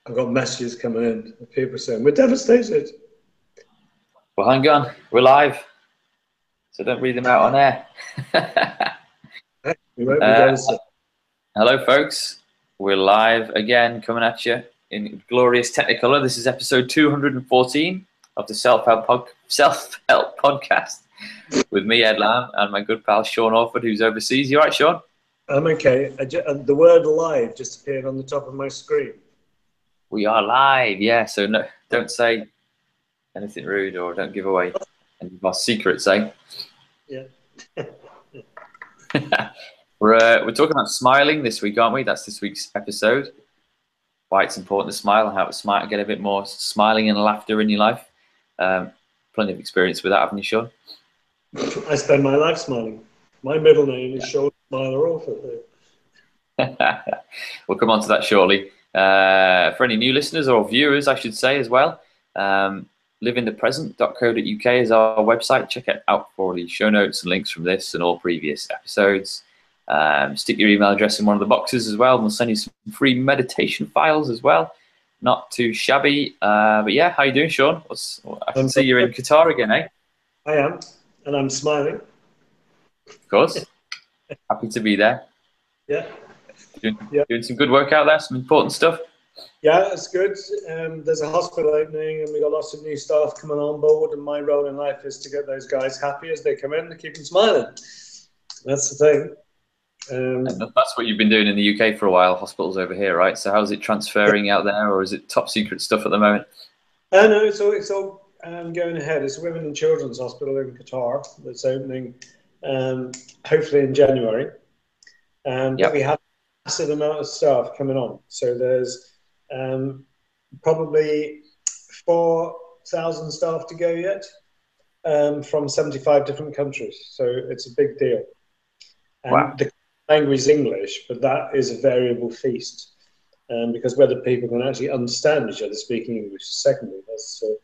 I've got messages coming in. People saying, we're devastated. Well, hang on. We're live. So don't read them out on air. We won't be devastated. Hello, folks. We're live again, coming at you in glorious Technicolor. This is episode 214 of the Self-Help Podcast with me, Ed Lamb, and my good pal, Sean Orford, who's overseas. You all right, Sean? I'm okay. The word live just appeared on the top of my screen. We are live, yeah. So no, don't say anything rude or don't give away any of our secrets, eh? Yeah. We're talking about smiling this week, aren't we? That's this week's episode. Why it's important to smile and how it's smart to get a bit more smiling and laughter in your life. Plenty of experience with that, haven't you, Sean? I spend my life smiling. My middle name is Sean Smiler Orford. We'll come on to that shortly. For any new listeners or viewers, I should say as well, liveinthepresent.co.uk is our website. Check it out for the show notes and links from this and all previous episodes. Stick your email address in one of the boxes as well, and we'll send you some free meditation files as well. Not too shabby. But yeah, how you doing, Sean? I can see you're in Qatar again, eh? I am, and I'm smiling. Of course. Happy to be there. Yeah. Doing some good work out there, some important stuff. Yeah, it's good. There's a hospital opening, and we've got lots of new staff coming on board, and my role in life is to get those guys happy as they come in and keep them smiling. That's the thing. And that's what you've been doing in the UK for a while, hospitals over here, right? So how's it transferring out there, or is it top secret stuff at the moment? No, it's all going ahead. It's a women and children's hospital in Qatar that's opening hopefully in January. But we have a massive amount of staff coming on. So there's probably 4,000 staff to go yet from 75 different countries. So it's a big deal. And wow. The language is English, but that is a variable feast because whether people can actually understand each other speaking English is secondary. So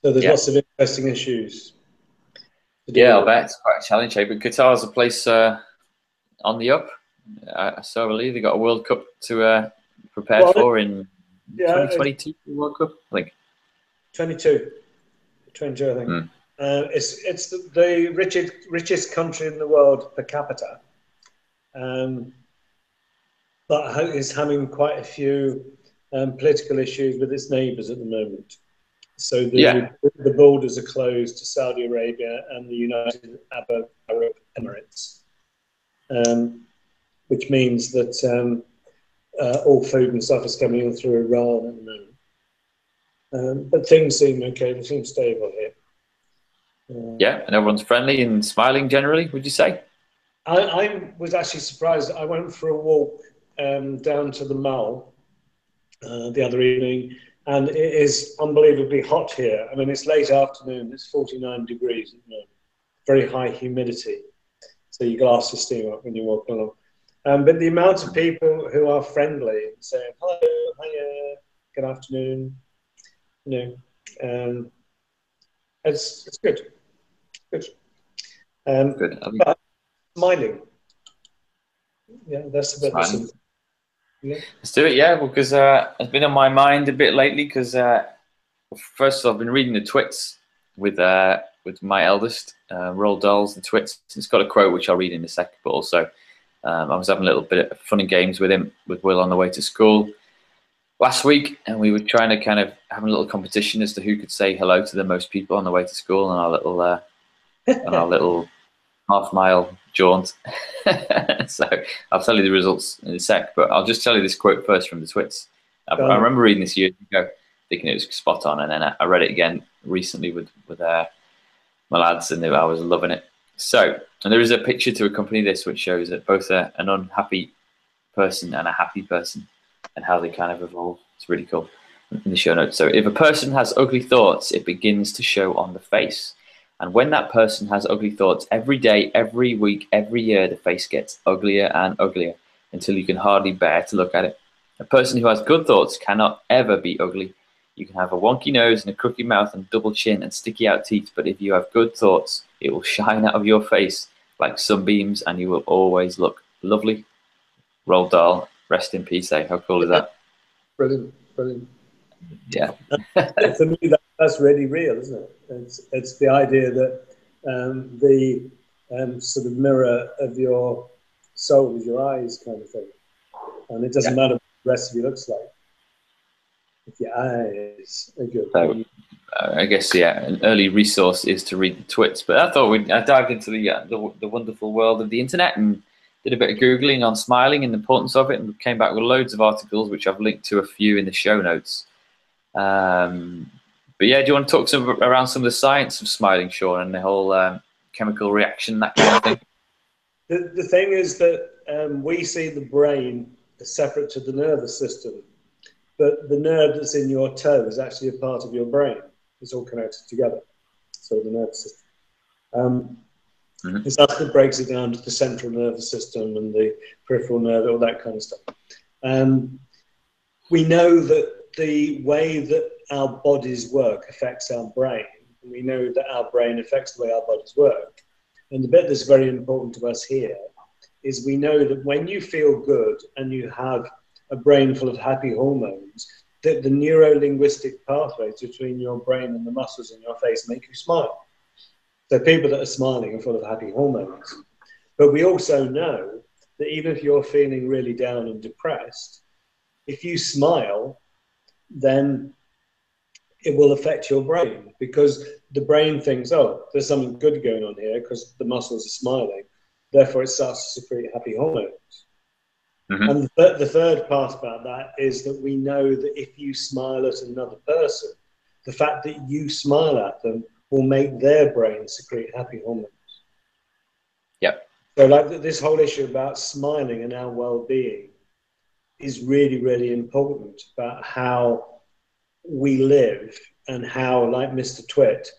there's lots of interesting issues. Yeah, I'll bet it's quite a challenge. But Qatar's a place on the up. I saw believe they got a World Cup to prepare for in 2022 World Cup, I think. 22, I think. It's the richest country in the world per capita, but is having quite a few political issues with its neighbours at the moment. So the borders are closed to Saudi Arabia and the United Arab Emirates, which means that all food and stuff is coming in through Iran at the moment. But things seem okay. They seem stable here. Yeah, and everyone's friendly and smiling generally, would you say? I was actually surprised. I went for a walk down to the Mall the other evening, and it is unbelievably hot here. I mean, it's late afternoon. It's 49 degrees at the moment. Very high humidity. So your glasses steam up when you walk along. But the amount of people who are friendly and saying, hello, hiya, good afternoon, it's good. Good. Good. But smiling. Yeah, that's the bit. Yeah. Let's do it, yeah, because it's been on my mind a bit lately because first of all, I've been reading the twits with my eldest, Roald Dahl's The Twits. It's got a quote which I'll read in a second, but also I was having a little bit of fun and games with him, with Will on the way to school last week, and we were trying to kind of have a little competition as to who could say hello to the most people on the way to school on our little half-mile jaunt. So I'll tell you the results in a sec, but I'll just tell you this quote first from the Twits. I remember reading this years ago, thinking it was spot on, and then I read it again recently with my lads, and I was loving it. So, and there is a picture to accompany this which shows that both an unhappy person and a happy person and how they kind of evolve. It's really cool in the show notes. So if a person has ugly thoughts, it begins to show on the face. And when that person has ugly thoughts every day, every week, every year, the face gets uglier and uglier until you can hardly bear to look at it. A person who has good thoughts cannot ever be ugly. You can have a wonky nose and a crooked mouth and double chin and sticky out teeth, but if you have good thoughts, it will shine out of your face like sunbeams and you will always look lovely. Roald Dahl, rest in peace, eh? How cool is that? Brilliant, brilliant. Yeah. For me, that's really real, isn't it? It's the idea that the sort of mirror of your soul is your eyes, kind of thing, and it doesn't matter what the rest of you looks like if your eyes are good. So, I guess an early resource is to read the twits. But I thought I dived into the wonderful world of the internet and did a bit of googling on smiling and the importance of it, and came back with loads of articles, which I've linked to a few in the show notes. But yeah, do you want to talk around some of the science of smiling, Sean, and the whole chemical reaction, that kind of thing? The thing is that we see the brain as separate to the nervous system, but the nerve that's in your toe is actually a part of your brain. It's all connected together. So the nervous system. It's that that breaks it down to the central nervous system and the peripheral nerve, all that kind of stuff. We know that the way that our bodies work affects our brain. And we know that our brain affects the way our bodies work. And the bit that's very important to us here is we know that when you feel good and you have a brain full of happy hormones, that the neuro-linguistic pathways between your brain and the muscles in your face make you smile. So people that are smiling are full of happy hormones. But we also know that even if you're feeling really down and depressed, if you smile, then it will affect your brain, because the brain thinks, oh, there's something good going on here because the muscles are smiling. Therefore, it starts to secrete happy hormones. And the third part about that is that we know that if you smile at another person, the fact that you smile at them will make their brain secrete happy hormones. Yep. So like this whole issue about smiling and our well-being is really, really important about how we live and how, like Mr. Twit,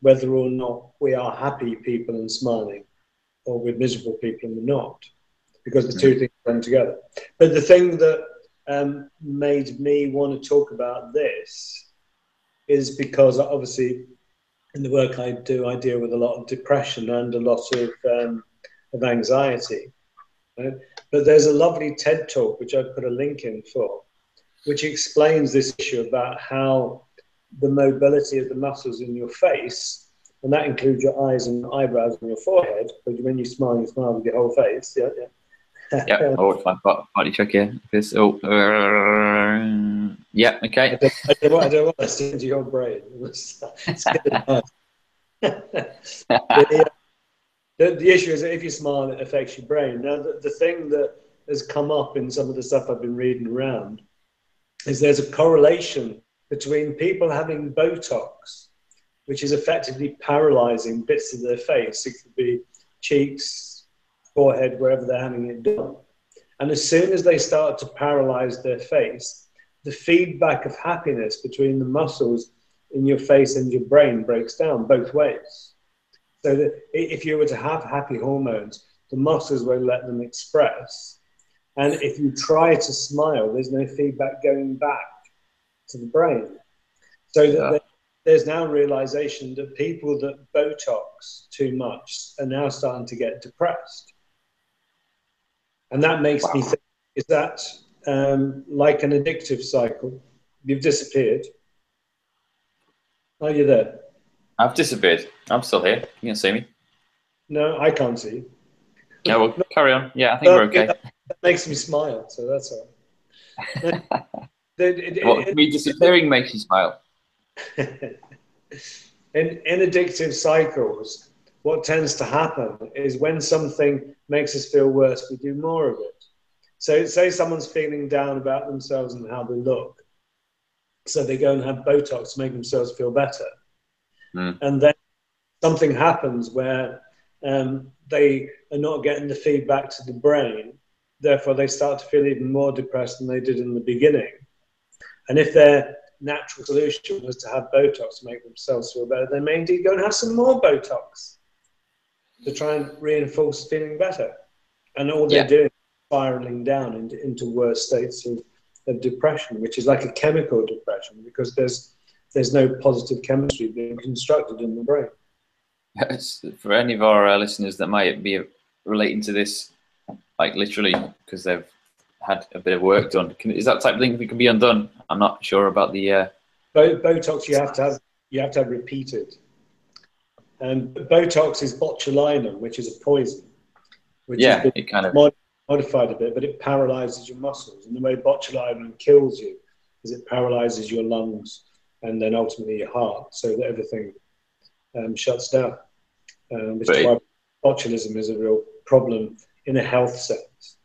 whether or not we are happy people and smiling, or we're miserable people and we're not, because the two things come together. But the thing that made me want to talk about this is because obviously in the work I do, I deal with a lot of depression and a lot of anxiety. Right? But there's a lovely TED talk, which I put a link in for, which explains this issue about how the mobility of the muscles in your face, and that includes your eyes and eyebrows and your forehead, but when you smile with your whole face. Yeah, yeah. Yeah. Oh, if I've got party check here. This. Oh. Yeah. Okay. I don't know what that's doing to your brain. The issue is that if you smile, it affects your brain. Now, the thing that has come up in some of the stuff I've been reading around is there's a correlation between people having Botox, which is effectively paralyzing bits of their face. It could be cheeks, forehead, wherever they're having it done. And as soon as they start to paralyze their face, the feedback of happiness between the muscles in your face and your brain breaks down both ways. So that if you were to have happy hormones, the muscles won't let them express. And if you try to smile, there's no feedback going back to the brain. So that there's now realization that people that Botox too much are now starting to get depressed. And that makes me think, is that like an addictive cycle? You've disappeared. Are you there? I've disappeared. I'm still here. You can see me. No, I can't see you. Yeah, well, carry on. Yeah, I think we're okay. That makes me smile, so that's all right. Me disappearing makes you smile. In addictive cycles, what tends to happen is when something makes us feel worse, we do more of it. So say someone's feeling down about themselves and how they look. So they go and have Botox to make themselves feel better. And then something happens where they are not getting the feedback to the brain. Therefore, they start to feel even more depressed than they did in the beginning. And if their natural solution was to have Botox to make themselves feel better, they may indeed go and have some more Botox to try and reinforce feeling better. And all they're doing is spiraling down into worse states of depression, which is like a chemical depression, because there's no positive chemistry being constructed in the brain. For any of our listeners that might be relating to this, like literally, because they've had a bit of work done. Is that type of thing that can be undone? I'm not sure about the. Botox you have to have repeated. And Botox is botulinum, which is a poison, which has been it kind of modified a bit, but it paralyzes your muscles. And the way botulinum kills you is it paralyzes your lungs and then ultimately your heart, so that everything shuts down. Which is why botulism is a real problem in a health sense.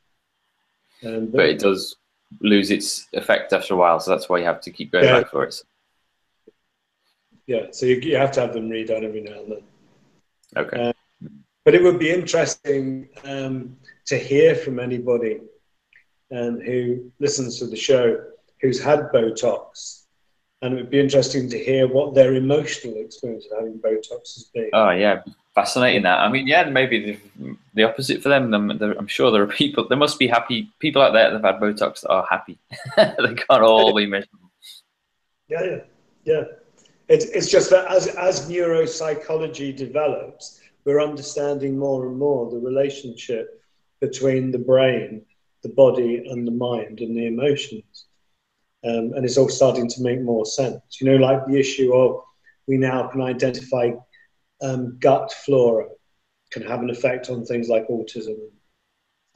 But it does lose its effect after a while, so that's why you have to keep going back for it. Yeah, so you have to have them redone every now and then. Okay. But it would be interesting to hear from anybody who listens to the show who's had Botox, and it would be interesting to hear what their emotional experience of having Botox has been. Oh yeah, fascinating that. I mean, yeah, maybe the opposite for them. I'm sure there are people. There must be happy people out there that have had Botox that are happy. They can't all be miserable. Yeah. It's just that as neuropsychology develops, we're understanding more and more the relationship between the brain, the body, and the mind and the emotions. And it's all starting to make more sense. You know, like the issue of we now can identify gut flora can have an effect on things like autism and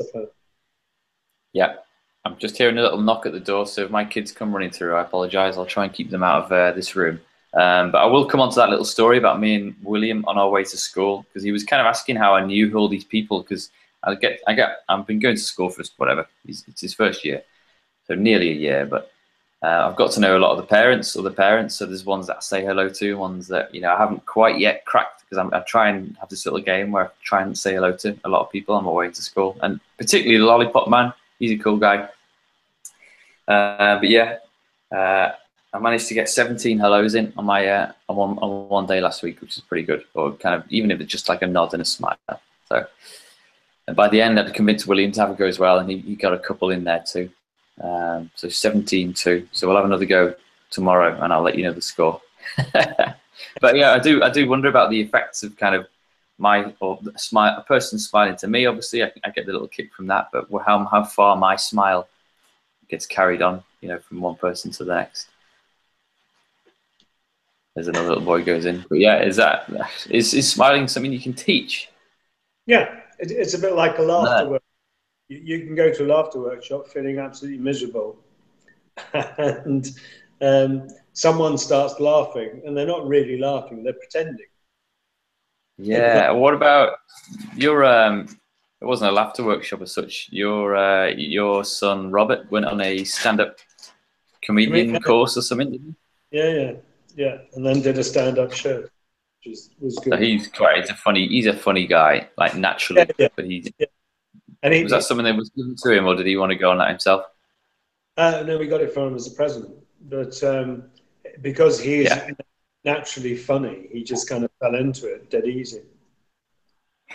stuff like that. Yeah. I'm just hearing a little knock at the door, so if my kids come running through, I apologise. I'll try and keep them out of this room. But I will come on to that little story about me and William on our way to school, because he was kind of asking how I knew all these people, because I've been going to school for whatever, it's his first year, so nearly a year, but I've got to know a lot of the parents, so there's ones that I say hello to, ones that, you know, I haven't quite yet cracked, because I try and have this little game where I try and say hello to a lot of people on my way to school, and particularly the Lollipop Man. He's a cool guy. But yeah, I managed to get 17 hellos in on my on one day last week, which is pretty good. Or kind of, even if it's just like a nod and a smile. So, and by the end, I'd convinced William to have a go as well, and he got a couple in there too. So 17-2. So we'll have another go tomorrow, and I'll let you know the score. But yeah, I do wonder about the effects of kind of a person smiling to me. Obviously, I get the little kick from that, but how far my smile gets carried on, you know, from one person to the next. There's another little boy goes in. But yeah, is smiling something you can teach? Yeah, it's a bit like a laughter workshop. You can go to a laughter workshop feeling absolutely miserable, and someone starts laughing, and they're not really laughing; they're pretending. Yeah. What about your? It wasn't a laughter workshop as such. Your son Robert went on a stand-up comedian course or something, didn't he? Yeah, and then did a stand-up show, which was good. So he's a funny guy, like naturally. Yeah. But And was that something that was given to him, or did he want to go on that himself? No, we got it from him as a present. But because he's naturally funny, he just kind of fell into it dead easy.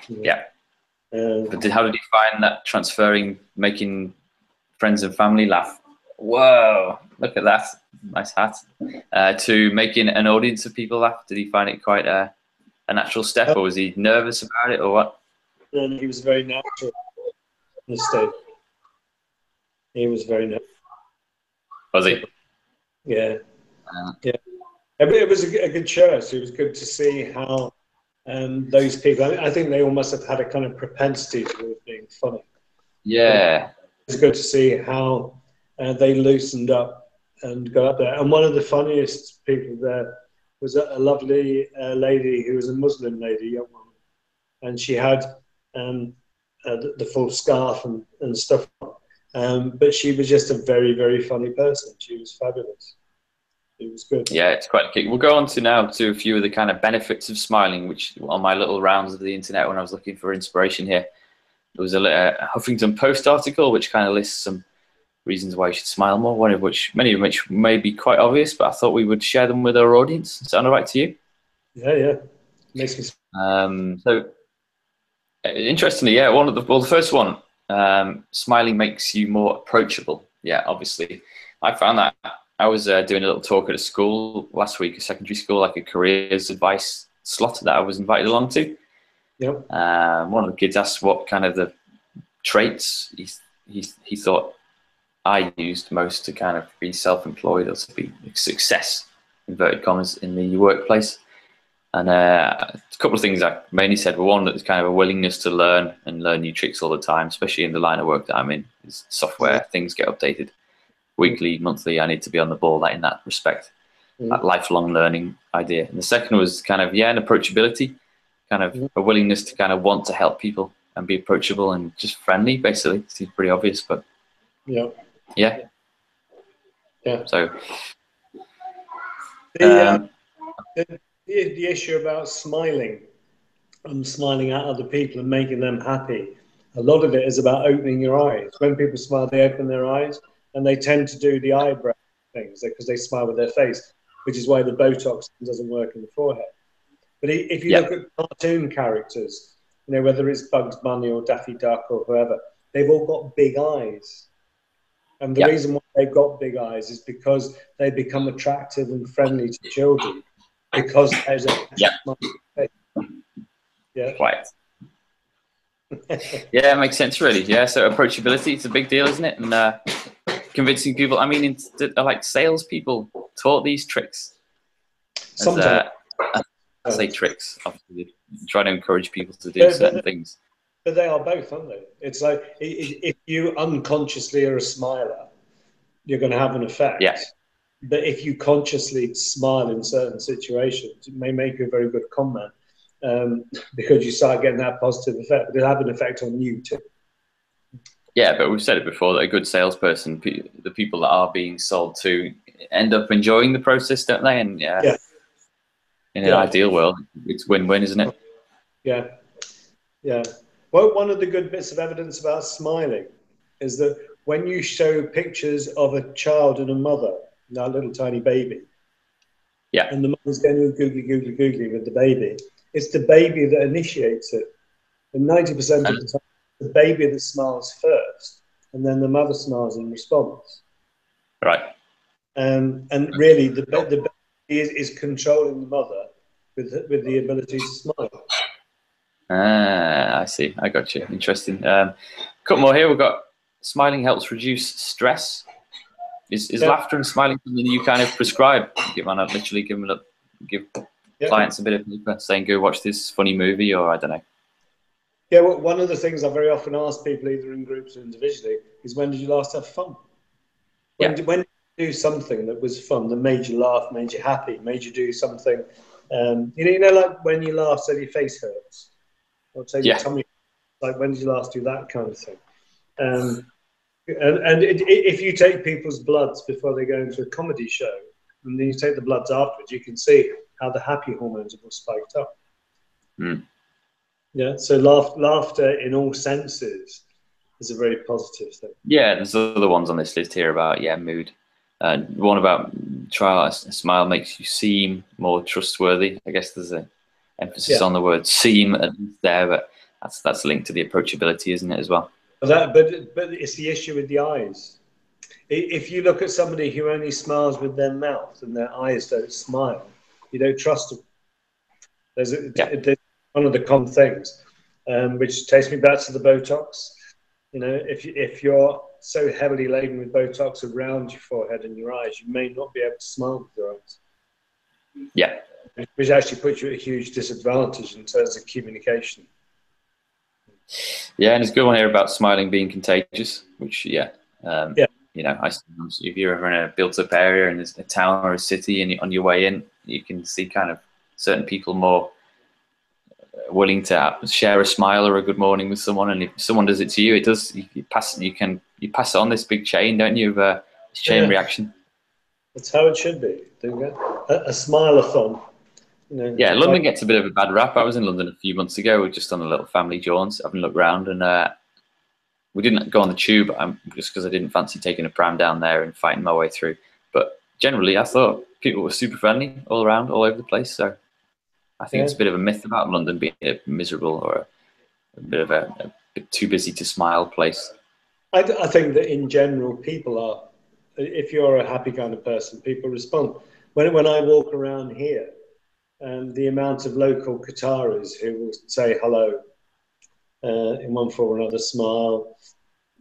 Yeah. But how did he find that transferring, making friends and family laugh? Whoa, look at that. Nice hat. To making an audience of people laugh, did he find it quite a natural step, or was he nervous about it, or what? And he was very natural on the stage. He was very natural. Was he? Yeah. It was a good show, so it was good to see how those people, I think they all must have had a kind of propensity towards being funny. Yeah. It's good to see how they loosened up and got up there. And one of the funniest people there was a lovely lady who was a Muslim lady, young woman, and she had the full scarf and stuff on. But she was just a very, very funny person. She was fabulous. It was good. Yeah, it's quite a kick. We'll go on to now to a few of the kind of benefits of smiling, which on my little rounds of the internet when I was looking for inspiration here, there was a Huffington Post article which kind of lists some reasons why you should smile more, many of which may be quite obvious, but I thought we would share them with our audience. Sound all right to you? Yeah. Makes me so interestingly, the first one, smiling makes you more approachable. Yeah, obviously. I found that I was doing a little talk at a school last week, a secondary school, like a careers advice slot that I was invited along to. Yep. One of the kids asked what kind of the traits he thought I used most to kind of be self-employed or to be success, inverted commas, in the workplace. And a couple of things I mainly said were, one, that there's kind of a willingness to learn and learn new tricks all the time, especially in the line of work that I'm in. Is software, things get updated weekly, monthly. I need to be on the ball in that respect. That lifelong learning idea. And the second was kind of, an approachability, kind of a willingness to kind of want to help people and be approachable and just friendly, basically. It seems pretty obvious, but yeah. So the issue about smiling and smiling at other people and making them happy, a lot of it is about opening your eyes. When people smile, they open their eyes, and they tend to do the eyebrow things because they smile with their face, which is why the Botox doesn't work in the forehead. But if you look at cartoon characters, whether it's Bugs Bunny or Daffy Duck or whoever, they've all got big eyes. And the reason why they've got big eyes is because they become attractive and friendly to children, because there's a face. Quite. Yeah, it makes sense, really. Yeah, so approachability, it's a big deal, isn't it? And convincing people. I mean, like salespeople taught these tricks. Sometimes. I say tricks. Obviously, try to encourage people to do certain things. But they are both, aren't they? It's like if you unconsciously are a smiler, you're going to have an effect. Yeah. But if you consciously smile in certain situations, it may make you a very good comment because you start getting that positive effect. But it'll have an effect on you too. Yeah, but we've said it before that a good salesperson, the people that are being sold to, end up enjoying the process, don't they? And in an ideal world, it's win-win, isn't it? Yeah. Well, one of the good bits of evidence about smiling is that when you show pictures of a child and a mother, that little tiny baby, and the mother's going googly with the baby, it's the baby that initiates it. And 90% of the time, the baby that smiles first, and then the mother smiles in response. Right. And really, the baby is controlling the mother with the ability to smile. I see. I got you. Interesting. Couple more here. We've got smiling helps reduce stress. Is laughter and smiling something you kind of prescribe? Give clients a bit of paper saying, go watch this funny movie, or I don't know. Yeah, well, one of the things I very often ask people, either in groups or individually, is when did you last have fun? When did you do something that was fun, that made you laugh, made you happy, made you do something, like when you laugh, so your face hurts, or say your tummy, like when did you last do that kind of thing? And if you take people's bloods before they go into a comedy show, and then you take the bloods afterwards, you can see how the happy hormones have all spiked up. Yeah, so laughter in all senses is a very positive thing. Yeah, there's other ones on this list here about mood. One about a smile makes you seem more trustworthy. I guess there's an emphasis on the word "seem" there, but that's linked to the approachability, isn't it, as well? But it's the issue with the eyes. If you look at somebody who only smiles with their mouth and their eyes don't smile, you don't trust them. There's one of the common things, which takes me back to the Botox. If you're so heavily laden with Botox around your forehead and your eyes, you may not be able to smile with your eyes. Yeah. Which actually puts you at a huge disadvantage in terms of communication. Yeah, and there's a good one here about smiling being contagious, which, I suppose if you're ever in a built-up area and there's a town or a city and on your way in, you can see kind of certain people more willing to share a smile or a good morning with someone, and if someone does it to you, you pass it on this big chain, don't you, of this chain reaction. That's how it should be. A smile-a-thon. Yeah, London gets a bit of a bad rap. I was in London a few months ago. We were just on a little family jaunt, having a look round, and we didn't go on the tube just because I didn't fancy taking a pram down there and fighting my way through. But generally, I thought people were super friendly all around, all over the place. So I think it's a bit of a myth about London being a miserable or a bit of a bit too busy to smile place. I think that in general, people are. If you're a happy kind of person, people respond. When I walk around here, the amount of local Qataris who will say hello in one form or another, smile,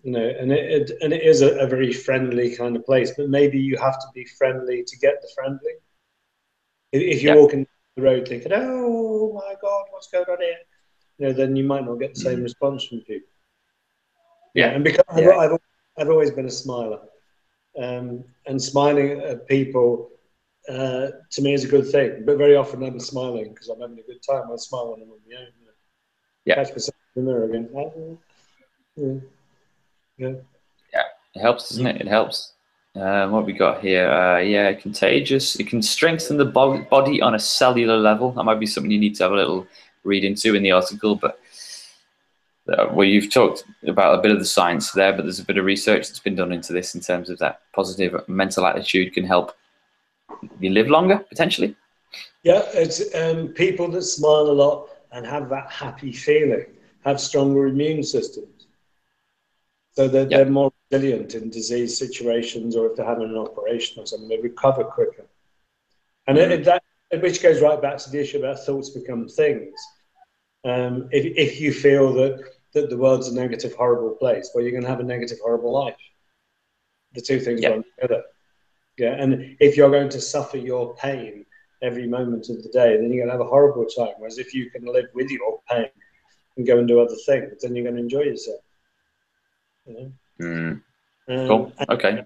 you know, and it is a very friendly kind of place. But maybe you have to be friendly to get the friendly. If you're Yeah. walking the road thinking, "Oh my God, what's going on here?" You know, then you might not get the same response from people. Yeah, and because I've always been a smiler, and smiling at people to me is a good thing. But very often I'm smiling because I'm having a good time. I smile when I'm on my own. You know. Yeah. Catch myself in the mirror again. Oh, yeah. Yeah, it helps, doesn't it? It helps. What we got here? Yeah, contagious. It can strengthen the body on a cellular level. That might be something you need to have a little read into in the article. But well, you've talked about a bit of the science there, but there's a bit of research that's been done into this in terms of that positive mental attitude can help you live longer potentially. Yeah, it's people that smile a lot and have that happy feeling have stronger immune systems, so that they're more resilient in disease situations, or if they're having an operation or something, they recover quicker. And which goes right back to the issue about thoughts become things. If you feel that the world's a negative, horrible place, well, you're going to have a negative, horrible life. The two things run together. Yeah, and if you're going to suffer your pain every moment of the day, then you're going to have a horrible time. Whereas if you can live with your pain and go and do other things, then you're going to enjoy yourself. You know? Cool. Okay.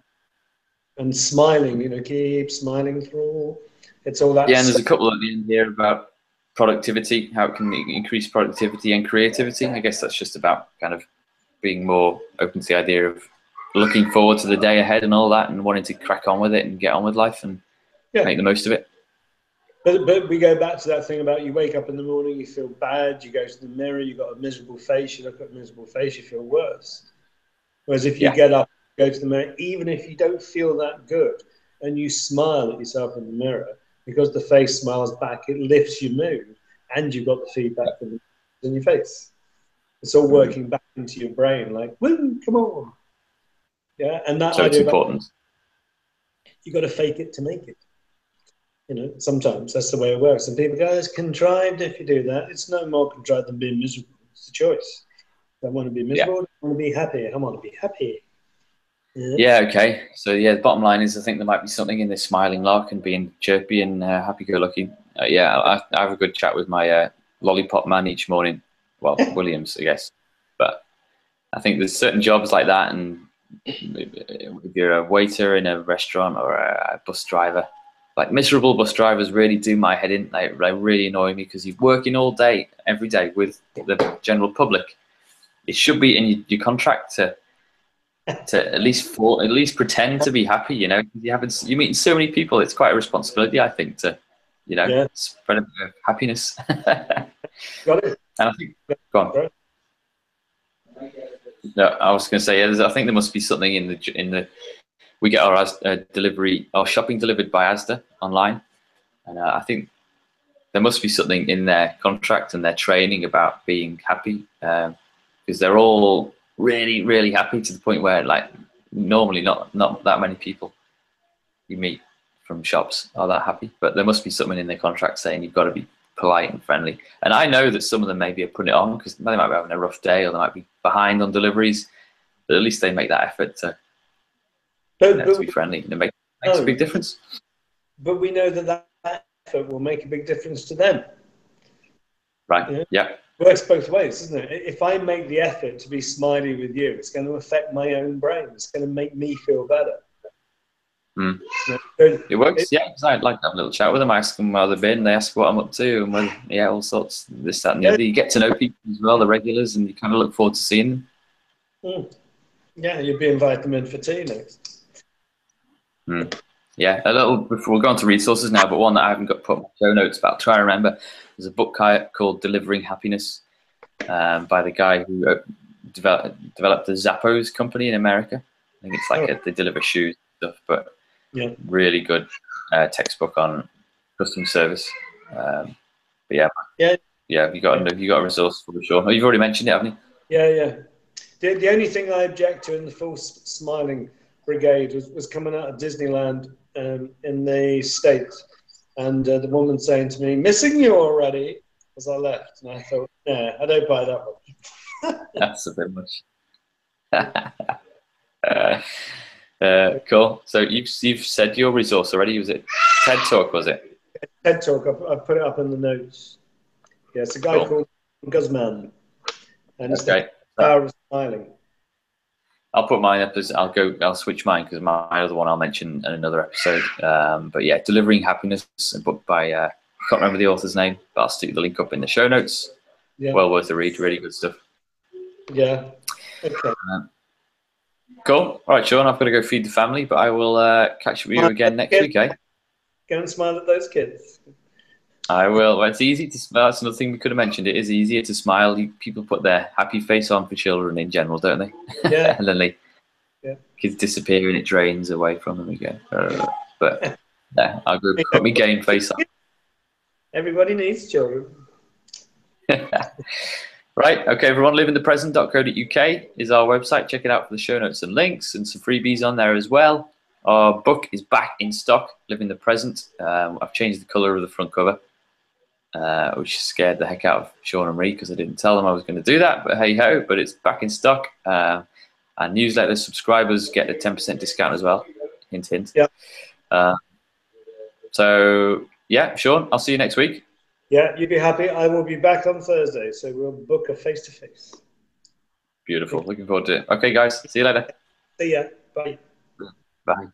And smiling, you know, keep smiling through. It's all that. Yeah, and there's a couple at the end here about productivity, how it can increase productivity and creativity. I guess that's just about kind of being more open to the idea of looking forward to the day ahead and all that, and wanting to crack on with it and get on with life and make the most of it. But we go back to that thing about you wake up in the morning, you feel bad, you go to the mirror, you've got a miserable face, you look at a miserable face, you feel worse. Whereas if you get up, go to the mirror, even if you don't feel that good, and you smile at yourself in the mirror, because the face smiles back, it lifts your mood, and you've got the feedback from in your face. It's all working back into your brain, like, woo, come on. Yeah, and that so it's important. You got to fake it to make it. You know, sometimes that's the way it works. And people go, it's contrived if you do that. It's no more contrived than being miserable. It's a choice. I want to be miserable, I want to be happy. I want to be happy. Yeah, okay. So, the bottom line is I think there might be something in this smiling lark and being chirpy and happy-go-lucky. I have a good chat with my lollipop man each morning. Well, Williams, I guess. But I think there's certain jobs like that, and if you're a waiter in a restaurant or a bus driver, like miserable bus drivers really do my head in. They really annoy me because you're working all day, every day with the general public. It should be in your contract to at least pretend to be happy. You know, you're meeting so many people. It's quite a responsibility, I think, to spread a bit of happiness. Got it. And I think go on. No, I was going to say, I think there must be something in the. We get our shopping delivered by Asda online, and I think there must be something in their contract and their training about being happy, because they're all really, really happy to the point where, like, normally not that many people you meet from shops are that happy. But there must be something in their contract saying you've got to be polite and friendly. And I know that some of them maybe are putting it on because they might be having a rough day or they might be behind on deliveries, but at least they make that effort to be friendly. And it makes a big difference. But we know that effort will make a big difference to them. Right. Yeah. It works both ways, doesn't it? If I make the effort to be smiley with you, it's going to affect my own brain. It's going to make me feel better. It works, because I'd like to have a little chat with them. I ask them how they've been, they ask what I'm up to, and all sorts, this, that, and the other. You get to know people as well, the regulars, and you kind of look forward to seeing them. Yeah, you'd be inviting them in for tea next. Yeah, a little before we'll go on to resources now, but one that I haven't got put in my show notes about. Try to remember. There's a book called Delivering Happiness by the guy who developed the Zappos company in America. I think it's like they deliver shoes and stuff, but really good textbook on customer service. But you got a resource for sure. Oh, you've already mentioned it, haven't you? Yeah. The only thing I object to in the full smiling brigade was coming out of Disneyland in the States, and the woman saying to me, "Missing you already," as I left, and I thought, "Nah, I don't buy that one." That's a bit much. Cool. So you've said your resource already. Was it TED Talk? Was it TED Talk? I put it up in the notes. Yeah, it's a guy called Guzman, and it's the power of smiling. I'll put mine up as I'll switch mine because my other one I'll mention in another episode. But yeah, Delivering Happiness, a book by I can't remember the author's name, but I'll stick the link up in the show notes. Yeah. Well worth a read. Really good stuff. Yeah. Okay. Cool. All right, Sean, I've got to go feed the family, but I will catch up with you again next week, eh? Go and smile at those kids. I will. Well, it's easy to smile. That's another thing we could have mentioned. It is easier to smile. People put their happy face on for children in general, don't they? Yeah. And then kids disappear and it drains away from them again. But yeah, I'll go put my game face on. Everybody needs children. Right, okay, everyone, livingthepresent.co.uk is our website. Check it out for the show notes and links and some freebies on there as well. Our book is back in stock, Living the Present. I've changed the colour of the front cover, which scared the heck out of Sean and Marie because I didn't tell them I was going to do that, but hey-ho, but it's back in stock. And newsletter subscribers get a 10% discount as well, hint, hint. Yeah. So, yeah, Sean, I'll see you next week. Yeah, you'd be happy. I will be back on Thursday, so we'll book a face-to-face. Beautiful. Looking forward to it. Okay, guys. See you later. See ya. Bye. Bye.